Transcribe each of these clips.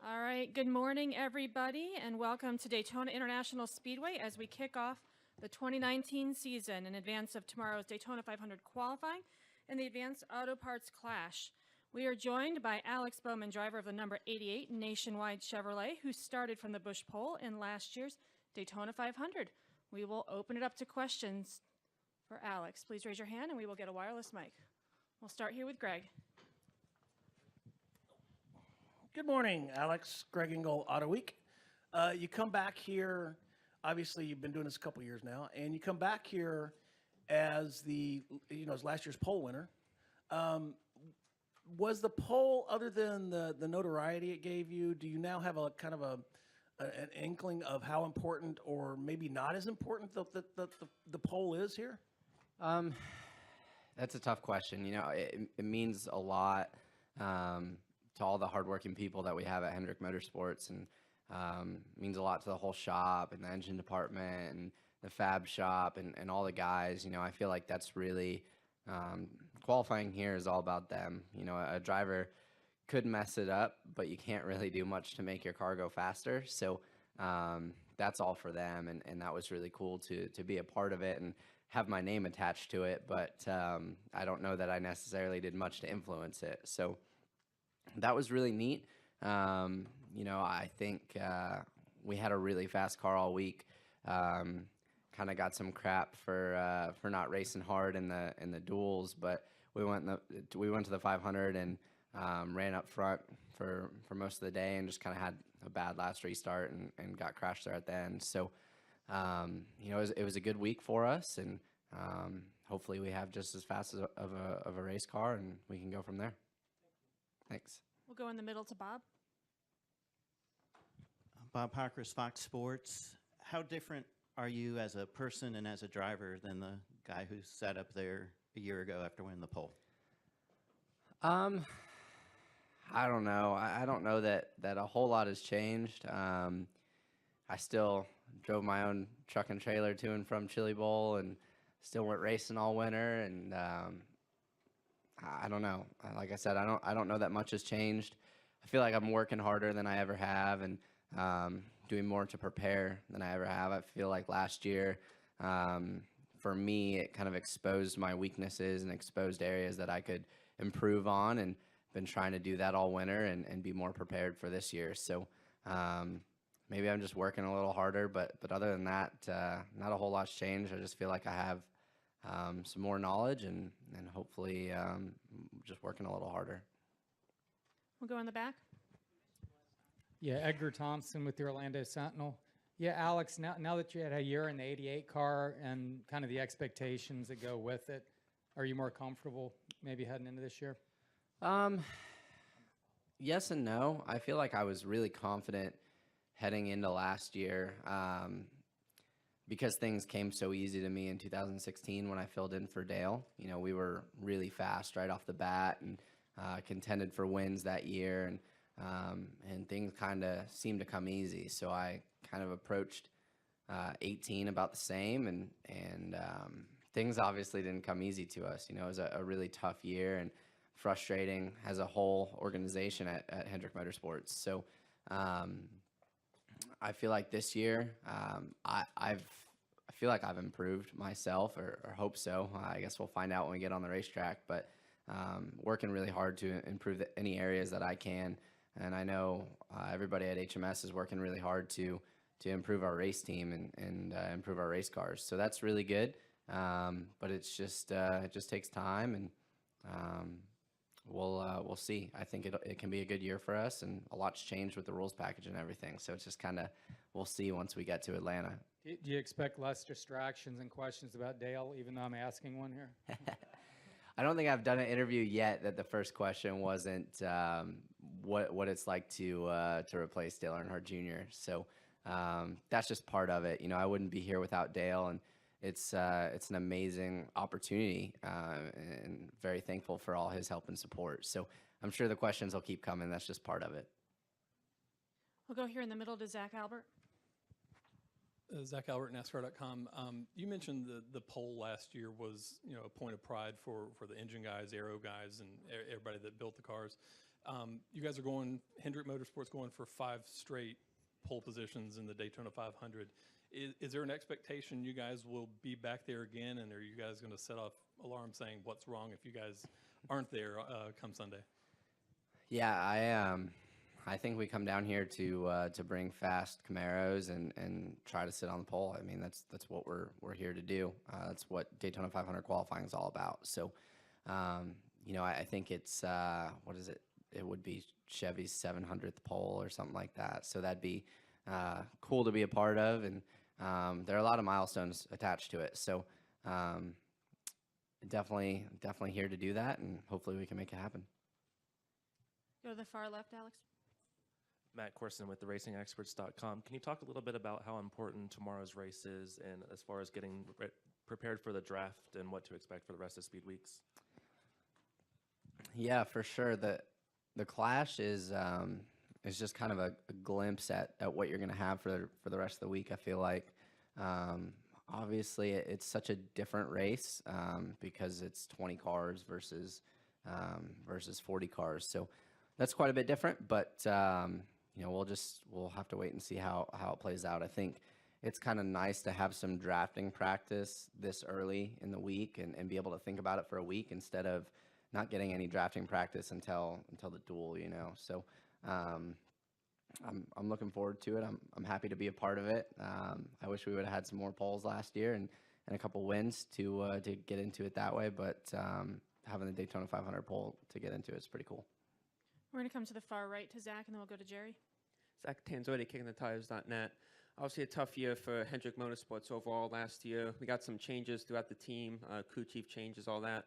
All right, good morning, everybody, and welcome to Daytona International Speedway as we kick off the 2019 season in advance of tomorrow's Daytona 500 qualifying and the Advanced Auto Parts Clash. We are joined by Alex Bowman, driver of the number 88 Nationwide Chevrolet, who started from the Busch pole in last year's Daytona 500. We will open it up to questions for Alex. Please raise your hand and we will get a wireless mic. We'll start here with Greg. Good morning, Alex. Greg Engel, Auto Week. You come back here, obviously you've been doing this a couple years now, and you come back here as as last year's pole winner. Was the pole, other than the notoriety it gave you, do you now have a kind of an inkling of how important or maybe not as important the pole is here? That's a tough question. It means a lot to all the hardworking people that we have at Hendrick Motorsports, and means a lot to the whole shop and the engine department and the fab shop and all the guys. I feel like that's really qualifying here is all about them. A driver could mess it up, but you can't really do much to make your car go faster. So that's all for them, and that was really cool to be a part of it and have my name attached to it. But I don't know that I necessarily did much to influence it. So that was really neat. I think we had a really fast car all week. Kind of got some crap for not racing hard in the duels, but we went to the 500 and ran up front for most of the day, and just kind of had a bad last restart and got crashed there at the end. So it was a good week for us, and hopefully we have just as fast of a race car, and we can go from there. Thanks. We'll go in the middle to Bob. Bob Parkhurst, Fox Sports. How different are you as a person and as a driver than the guy who sat up there a year ago after winning the pole? I don't know. I don't know that a whole lot has changed. I still drove my own truck and trailer to and from Chili Bowl, and still went racing all winter, and I don't know. Like I said, I don't know that much has changed. I feel like I'm working harder than I ever have, and doing more to prepare than I ever have. I feel like last year, for me, it kind of exposed my weaknesses and exposed areas that I could improve on, and been trying to do that all winter and be more prepared for this year. So maybe I'm just working a little harder, but other than that, not a whole lot's changed. I just feel like I have some more knowledge, and hopefully just working a little harder. We'll go in the back. Yeah, Edgar Thompson with the Orlando Sentinel. Yeah, Alex, now that you had a year in the 88 car and kind of the expectations that go with it, are you more comfortable maybe heading into this year? Yes and no. I feel like I was really confident heading into last year, because things came so easy to me in 2016 when I filled in for Dale. We were really fast right off the bat, and contended for wins that year, and things kind of seemed to come easy. So I kind of approached 18 about the same, and things obviously didn't come easy to us. It was a really tough year and frustrating as a whole organization at Hendrick Motorsports. So I feel like this year I feel like I've improved myself, or hope so. I guess we'll find out when we get on the racetrack, but working really hard to improve any areas that I can. And I know everybody at HMS is working really hard to improve our race team and improve our race cars. So that's really good. But it just takes time, and we'll see. I think it can be a good year for us, and a lot's changed with the rules package and everything. So it's just kind of, we'll see once we get to Atlanta. Do you expect less distractions and questions about Dale, even though I'm asking one here? I don't think I've done an interview yet that the first question wasn't what it's like to replace Dale Earnhardt Jr. So that's just part of it. I wouldn't be here without Dale, and it's an amazing opportunity, and very thankful for all his help and support. So I'm sure the questions will keep coming. That's just part of it. We'll go here in the middle to Zach Albert. Zach Albert, NASCAR.com. You mentioned the pole last year was a point of pride for the engine guys, aero guys, and everybody that built the cars. You guys are going, Hendrick Motorsports going for 5 straight pole positions in the Daytona 500. Is there an expectation you guys will be back there again, and are you guys going to set off alarms saying what's wrong if you guys aren't there come Sunday? Yeah, I think we come down here to bring fast Camaros and try to sit on the pole. I mean, that's what we're here to do. That's what Daytona 500 qualifying is all about. So, I think it's what is it? It would be Chevy's 700th pole or something like that. So that'd be cool to be a part of, and there are a lot of milestones attached to it. So definitely here to do that, and hopefully we can make it happen. Go to the far left, Alex. Matt Corson with theracingexperts.com. Can you talk a little bit about how important tomorrow's race is, and as far as getting prepared for the draft and what to expect for the rest of Speed Weeks? Yeah, for sure. The Clash is just kind of a glimpse at what you're going to have for the rest of the week. I feel like obviously it's such a different race because it's 20 cars versus 40 cars. So that's quite a bit different, but we'll have to wait and see how it plays out. I think it's kind of nice to have some drafting practice this early in the week and be able to think about it for a week instead of not getting any drafting practice until the duel, So I'm looking forward to it. I'm happy to be a part of it. I wish we would have had some more polls last year and a couple wins to get into it that way, but having the Daytona 500 poll to get into it's pretty cool. We're going to come to the far right to Zach, and then we'll go to Jerry. Zach Tanzotti, kickingthetires.net. Obviously a tough year for Hendrick Motorsports overall last year. We got some changes throughout the team, crew chief changes, all that.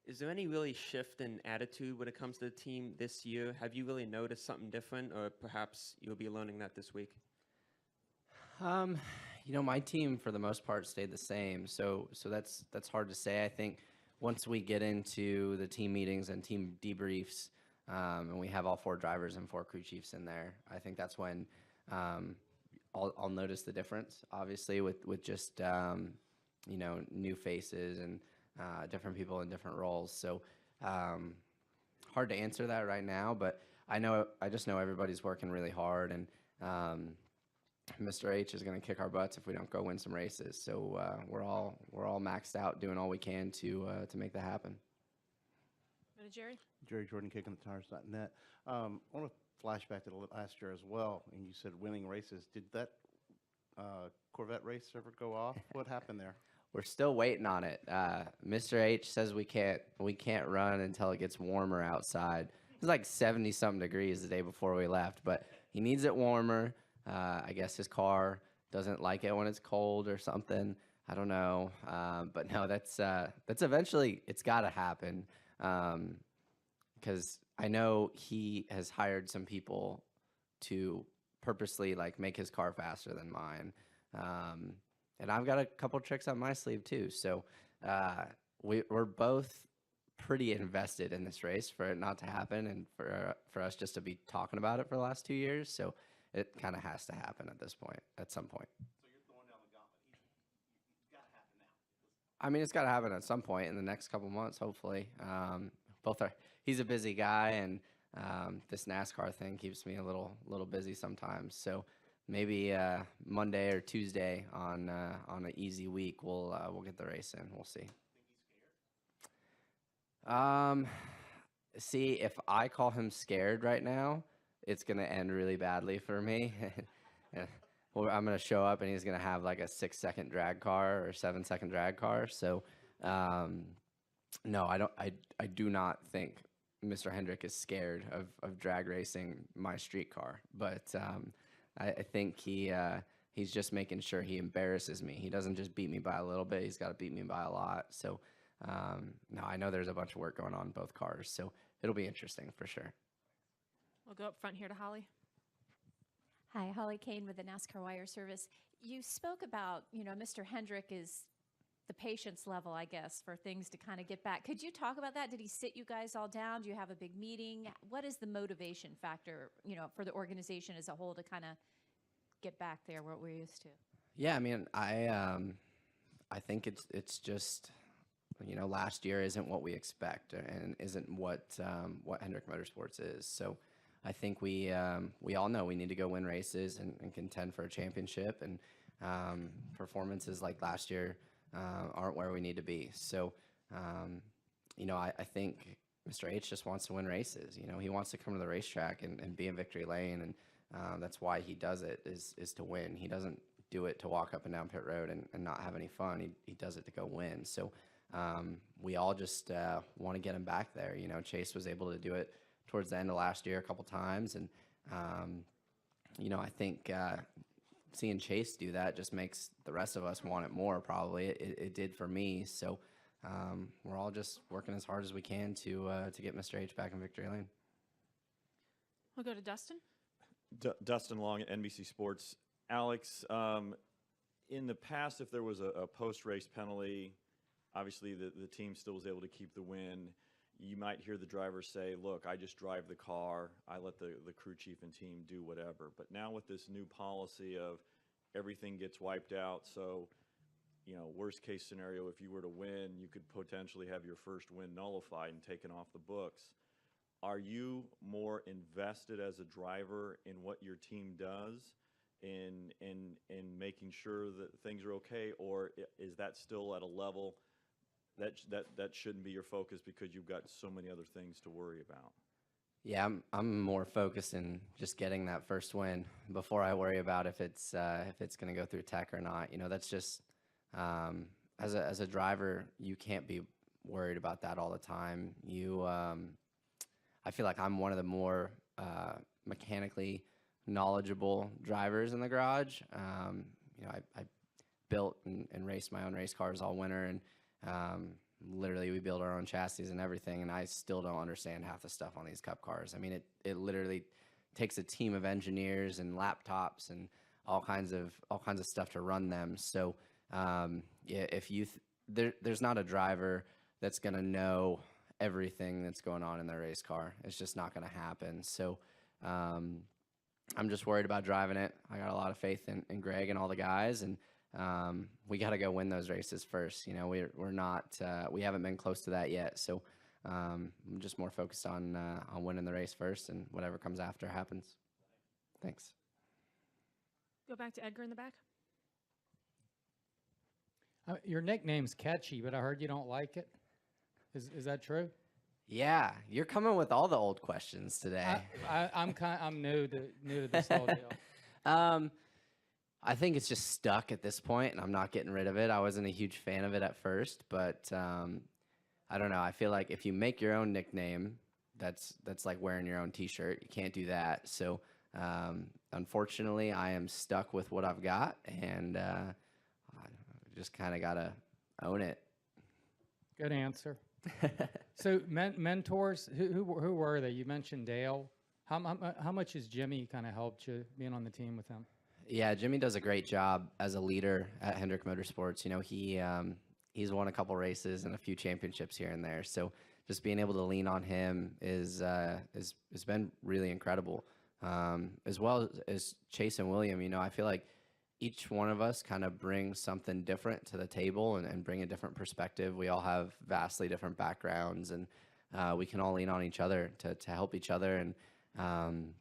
Is there any really shift in attitude when it comes to the team this year? Have you really noticed something different, or perhaps you'll be learning that this week? My team for the most part stayed the same, so that's hard to say. I think once we get into the team meetings and team debriefs, and we have all 4 drivers and 4 crew chiefs in there, I think that's when I'll notice the difference. Obviously, with just new faces and different people in different roles. So hard to answer that right now, but I just know everybody's working really hard, and Mr. H is going to kick our butts if we don't go win some races. So we're all maxed out doing all we can to make that happen. Go to Jerry. Jerry Jordan, kickingthetires.net. I want to flashback to the last year as well, and you said winning races. Did that Corvette race ever go off? What happened there? We're still waiting on it. Mr. H says we can't run until it gets warmer outside. It was like 70-something degrees the day before we left, but he needs it warmer. I guess his car doesn't like it when it's cold or something. I don't know. But no, that's eventually, it's got to happen. Because I know he has hired some people to purposely make his car faster than mine. And I've got a couple tricks up my sleeve too. So we're both pretty invested in this race for it not to happen and for us just to be talking about it for the last 2 years. So it kind of has to happen at this point, at some point. So you're throwing down the gauntlet. It's got to happen now. I mean, it's got to happen at some point in the next couple months, hopefully. He's a busy guy, and this NASCAR thing keeps me a little busy sometimes. So maybe Monday or Tuesday on an easy week, we'll get the race in. We'll see. See, if I call him scared right now, it's gonna end really badly for me. Well, I'm gonna show up and he's gonna have like a 6-second drag car or 7-second drag car. So, no, I do not think Mr. Hendrick is scared of drag racing my street car, but I think he's just making sure he embarrasses me. He doesn't just beat me by a little bit; he's got to beat me by a lot. So, no, I know there's a bunch of work going on in both cars, so it'll be interesting for sure. We'll go up front here to Holly. Hi, Holly Kane with the NASCAR Wire Service. You spoke about, Mr. Hendrick is the patience level, I guess, for things to kind of get back. Could you talk about that? Did he sit you guys all down? Do you have a big meeting? What is the motivation factor, for the organization as a whole to kind of get back there where we're used to? Yeah, I mean, I think it's just last year isn't what we expect and isn't what Hendrick Motorsports is. So I think we all know we need to go win races and contend for a championship, and performances like last year aren't where we need to be. So, I think Mr. H just wants to win races. He wants to come to the racetrack and be in victory lane, and that's why he does it, is to win. He doesn't do it to walk up and down pit road and not have any fun. He does it to go win. So we all just want to get him back there. Chase was able to do it towards the end of last year a couple times, and I think seeing Chase do that just makes the rest of us want it more. Probably it did for me. So we're all just working as hard as we can to get Mr. H back in victory lane. We'll go to Dustin. Dustin Long at NBC Sports. Alex, in the past, if there was a post-race penalty, obviously the team still was able to keep the win. You might hear the driver say, look, I just drive the car. I let the crew chief and team do whatever. But now with this new policy of everything gets wiped out, so, worst case scenario, if you were to win, you could potentially have your first win nullified and taken off the books. Are you more invested as a driver in what your team does in making sure that things are okay, or is that still at a level that shouldn't be your focus because you've got so many other things to worry about? Yeah, I'm more focused in just getting that first win before I worry about if it's going to go through tech or not. That's just as a driver, you can't be worried about that all the time. I feel like I'm one of the more mechanically knowledgeable drivers in the garage. I built and raced my own race cars all winter, and literally we build our own chassis and everything, and I still don't understand half the stuff on these cup cars. I mean, it literally takes a team of engineers and laptops and all kinds of stuff to run them. So if there's not a driver that's going to know everything that's going on in their race car. It's just not going to happen. So I'm just worried about driving it. I got a lot of faith in Greg and all the guys, and we got to go win those races first. We're not we haven't been close to that yet. So I'm just more focused on winning the race first, and whatever comes after happens. Thanks. Go back to Edgar in the back. Your nickname's catchy, but I heard you don't like it. Is that true? Yeah, you're coming with all the old questions today. I'm new to this whole deal. I think it's just stuck at this point, and I'm not getting rid of it. I wasn't a huge fan of it at first, but I don't know. I feel like if you make your own nickname, that's like wearing your own T-shirt. You can't do that. So unfortunately, I am stuck with what I've got, and I just kind of got to own it. Good answer. So mentors, who were they? You mentioned Dale. How much has Jimmy kind of helped you being on the team with him? Yeah, Jimmy does a great job as a leader at Hendrick Motorsports. He's won a couple races and a few championships here and there. So just being able to lean on him has been really incredible. As well as Chase and William, I feel like each one of us kind of brings something different to the table and bring a different perspective. We all have vastly different backgrounds, and we can all lean on each other to help each other. And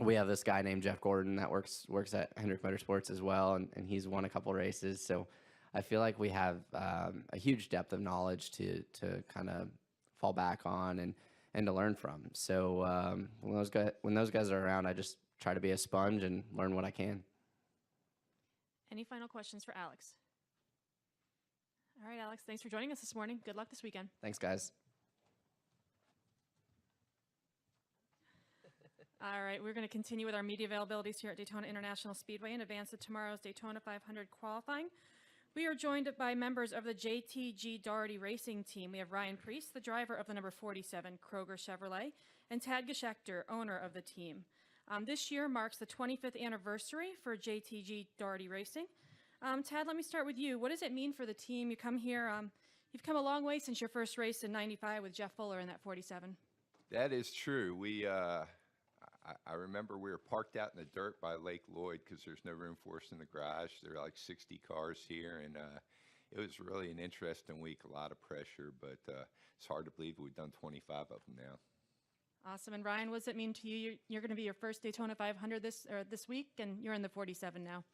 we have this guy named Jeff Gordon that works at Hendrick Motorsports as well, and he's won a couple races. So I feel like we have a huge depth of knowledge to kind of fall back on and to learn from. So when those guys are around, I just try to be a sponge and learn what I can. Any final questions for Alex? All right, Alex, thanks for joining us this morning. Good luck this weekend. Thanks, guys. All right, we're going to continue with our media availabilities here at Daytona International Speedway in advance of tomorrow's Daytona 500 qualifying. We are joined by members of the JTG Daugherty Racing Team. We have Ryan Priest, the driver of the number 47 Kroger Chevrolet, and Tad Geschecter, owner of the team. This year marks the 25th anniversary for JTG Daugherty Racing. Tad, let me start with you. What does it mean for the team? You come here, you've come a long way since your first race in '95 with Jeff Fuller in that 47. That is true. I remember we were parked out in the dirt by Lake Lloyd because there's no room for us in the garage. There are like 60 cars here, and It was really an interesting week, a lot of pressure, but it's hard to believe we've done 25 of them now. Awesome. And Ryan, what does it mean to you? You're going to be your first Daytona 500 this week, and you're in the 47 now.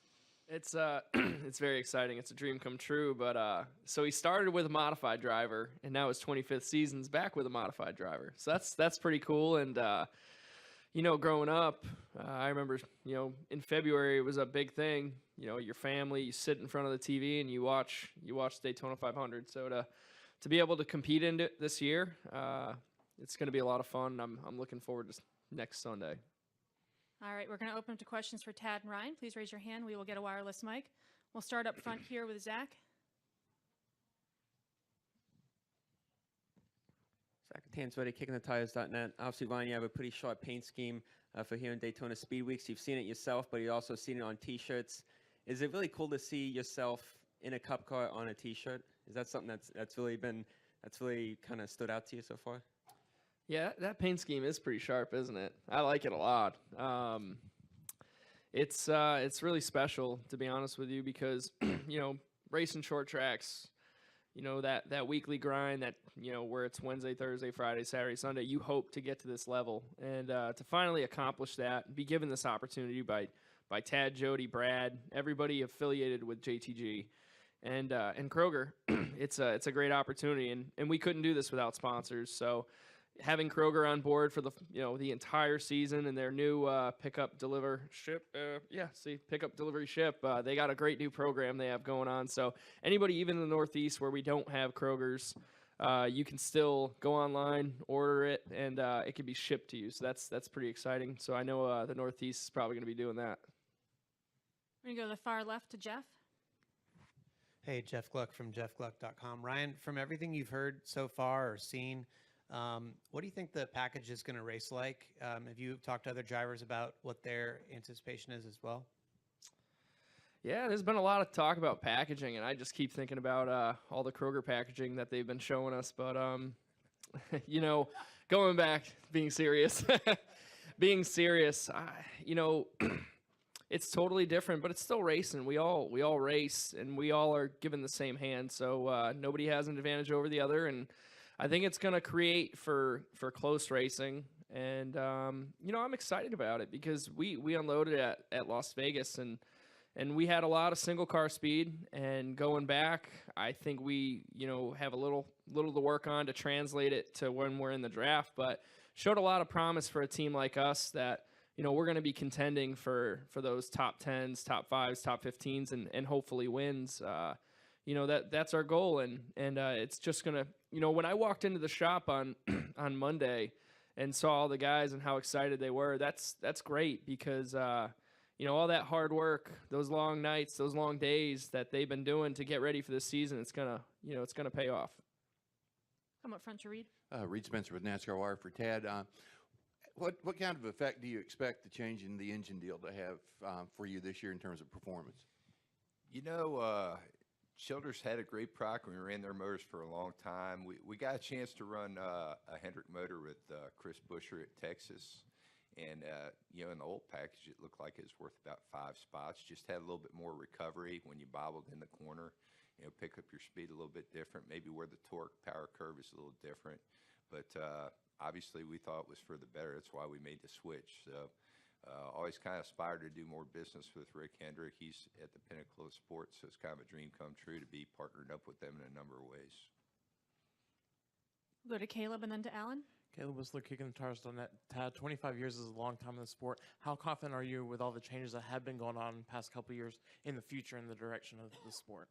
It's it's very exciting. It's a dream come true. But so he started with a modified driver, and now his 25th season's back with a modified driver. So that's pretty cool. And you know, growing up, I remember, you know, in February it was a big thing. You know, your family, you sit in front of the TV and you watch Daytona 500. So to be able to compete in it this year, it's going to be a lot of fun. I'm looking forward to next Sunday. All right, we're going to open up to questions for Tad and Ryan. Please raise your hand. We will get a wireless mic. We'll start up front here with Zach. Zach Tanswetti, kickingthetires.net. Obviously, Ryan, you have a pretty sharp paint scheme for here in Daytona Speed Weeks. You've seen it yourself, but you've also seen it on T-shirts. Is it really cool to see yourself in a Cup car on a T-shirt? Is that something that's really kind of stood out to you so far? Yeah, that paint scheme is pretty sharp, isn't it? I like it a lot. It's really special, to be honest with you, because you know, racing short tracks, you know, that weekly grind, that, you know, where it's Wednesday, Thursday, Friday, Saturday, Sunday, you hope to get to this level, and to finally accomplish that, be given this opportunity by Tad, Jody, Brad, everybody affiliated with JTG, and Kroger, it's a great opportunity, and we couldn't do this without sponsors. So having Kroger on board for the entire season and their new pickup delivery ship, they got a great new program they have going on. So anybody, even in the Northeast where we don't have Krogers, you can still go online, order it, and it can be shipped to you. So that's pretty exciting. So I know the Northeast is probably going to be doing that. We're going to go to the far left to Jeff. Hey, Jeff Gluck from jeffgluck.com. Ryan, from everything you've heard so far or seen, what do you think the package is going to race like? Have you talked to other drivers about what their anticipation is as well? Yeah, there's been a lot of talk about packaging, and I just keep thinking about all the Kroger packaging that they've been showing us. But, you know, going back, being serious, you know, it's totally different, but it's still racing. We all race, and we all are given the same hand, so nobody has an advantage over the other, and I think it's going to create for close racing, and you know, I'm excited about it because we unloaded at Las Vegas, and we had a lot of single car speed, and going back, I think we, you know, have a little to work on to translate it to when we're in the draft, but showed a lot of promise for a team like us that, you know, we're going to be contending for those top 10s, top 5s, top 15s, and hopefully wins. You know, that's our goal, and it's just going to, you know, when I walked into the shop on Monday and saw all the guys and how excited they were, that's great because, you know, all that hard work, those long nights, those long days that they've been doing to get ready for this season, it's going to pay off. Come up front to Reed. Reed Spencer with NASCAR Wire for Tad. What kind of effect do you expect the change in the engine deal to have for you this year in terms of performance? You know, Childers had a great product. We ran their motors for a long time. We got a chance to run a Hendrick motor with Chris Buescher at Texas. And, you know, in the old package, it looked like it was worth about 5 spots. Just had a little bit more recovery when you bobbled in the corner. You know, pick up your speed a little bit different, maybe where the torque power curve is a little different. But obviously, we thought it was for the better. That's why we made the switch. So always kind of aspired to do more business with Rick Hendrick. He's at the pinnacle of sports, so it's kind of a dream come true to be partnered up with them in a number of ways. We'll go to Caleb and then to Alan. Caleb Whistler, kickingthetires.net. Tad, 25 years is a long time in the sport. How confident are you with all the changes that have been going on in the past couple of years in the future in the direction of the sport?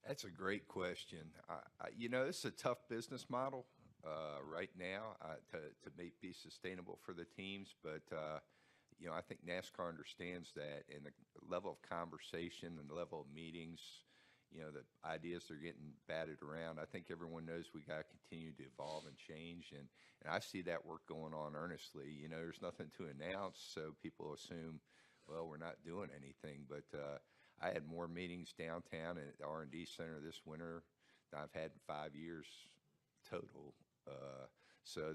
That's a great question. You know, this is a tough business model right now to be sustainable for the teams, but you know, I think NASCAR understands that, and the level of conversation and the level of meetings, you know, the ideas are getting batted around. I think everyone knows we got to continue to evolve and change, and I see that work going on earnestly. You know, there's nothing to announce, so people assume, well, we're not doing anything, but I had more meetings downtown at the R&D Center this winter than I've had in 5 years total. So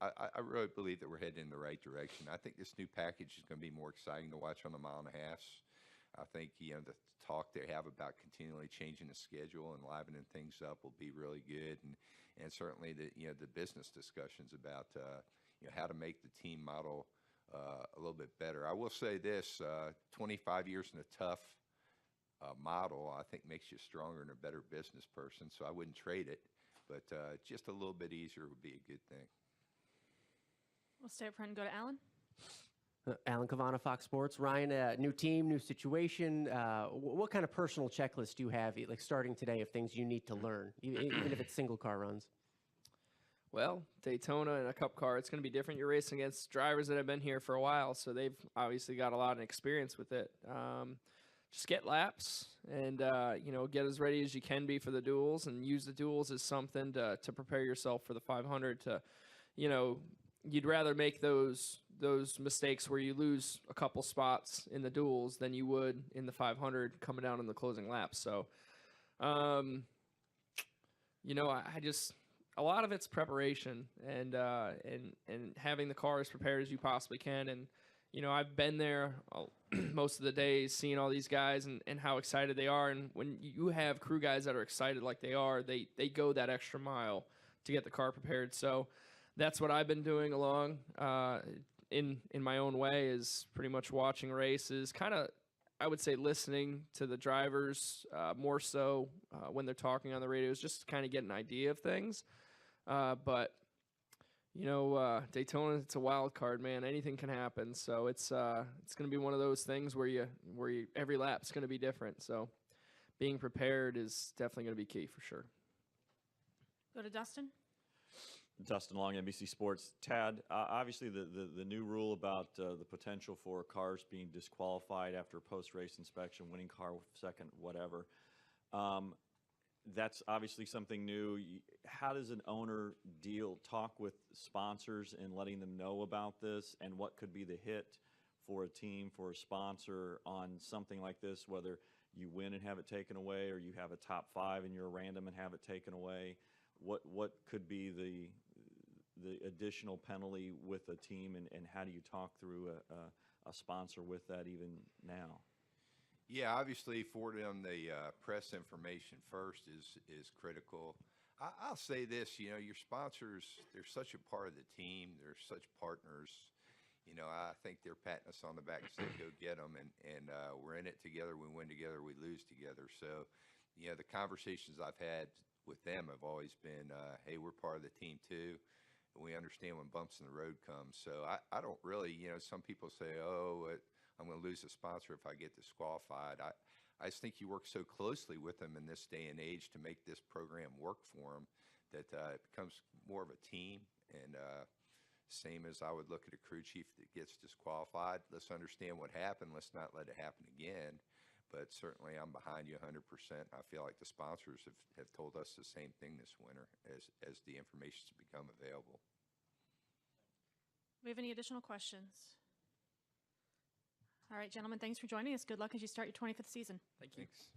I really believe that we're heading in the right direction. I think this new package is going to be more exciting to watch on the mile and a halfs. I think, the talk they have about continually changing the schedule and livening things up will be really good. And certainly the business discussions about, how to make the team model a little bit better. I will say this, 25 years in a tough model, I think makes you stronger and a better business person. So I wouldn't trade it, but just a little bit easier would be a good thing. We'll stay up front and go to Alan. Alan Cavana, Fox Sports. Ryan, new team, new situation. What kind of personal checklist do you have, like starting today, of things you need to learn, even if it's single car runs? Well, Daytona and a Cup car, it's going to be different. You're racing against drivers that have been here for a while, so they've obviously got a lot of experience with it. Just get laps and, get as ready as you can be for the duels, and use the duels as something to prepare yourself for the 500 to, you'd rather make those mistakes where you lose a couple spots in the duels than you would in the 500 coming down in the closing laps. So, I just, a lot of it's preparation and having the car as prepared as you possibly can. And, I've been there most of the days, seeing all these guys and how excited they are. And when you have crew guys that are excited like they are, they go that extra mile to get the car prepared. So that's what I've been doing along in my own way, is pretty much watching races, kind of, I would say, listening to the drivers more so when they're talking on the radios, just to kind of get an idea of things. But Daytona, it's a wild card, man. Anything can happen. So it's going to be one of those things where every lap's going to be different. So being prepared is definitely going to be key for sure. Go to Dustin. Dustin Long, NBC Sports. Tad, obviously the new rule about the potential for cars being disqualified after post-race inspection, winning car second, whatever, that's obviously something new. How does an owner talk with sponsors and letting them know about this, and what could be the hit for a team, for a sponsor on something like this, whether you win and have it taken away, or you have a top 5 and you're random and have it taken away? What could be the additional penalty with a team, and how do you talk through a sponsor with that even now? Yeah, obviously for them, the press information first is critical. I'll say this, your sponsors, they're such a part of the team. They're such partners. I think they're patting us on the back and saying, go get them. And we're in it together. We win together. We lose together. So, the conversations I've had with them have always been, hey, we're part of the team too. And we understand when bumps in the road come. So I don't really, some people say, I'm going to lose a sponsor if I get disqualified. I just think you work so closely with them in this day and age to make this program work for them that it becomes more of a team. And same as I would look at a crew chief that gets disqualified. Let's understand what happened. Let's not let it happen again. But certainly I'm behind you 100%. I feel like the sponsors have told us the same thing this winter as the information's become available. Do we have any additional questions? All right, gentlemen, thanks for joining us. Good luck as you start your 25th season. Thank you. Thanks.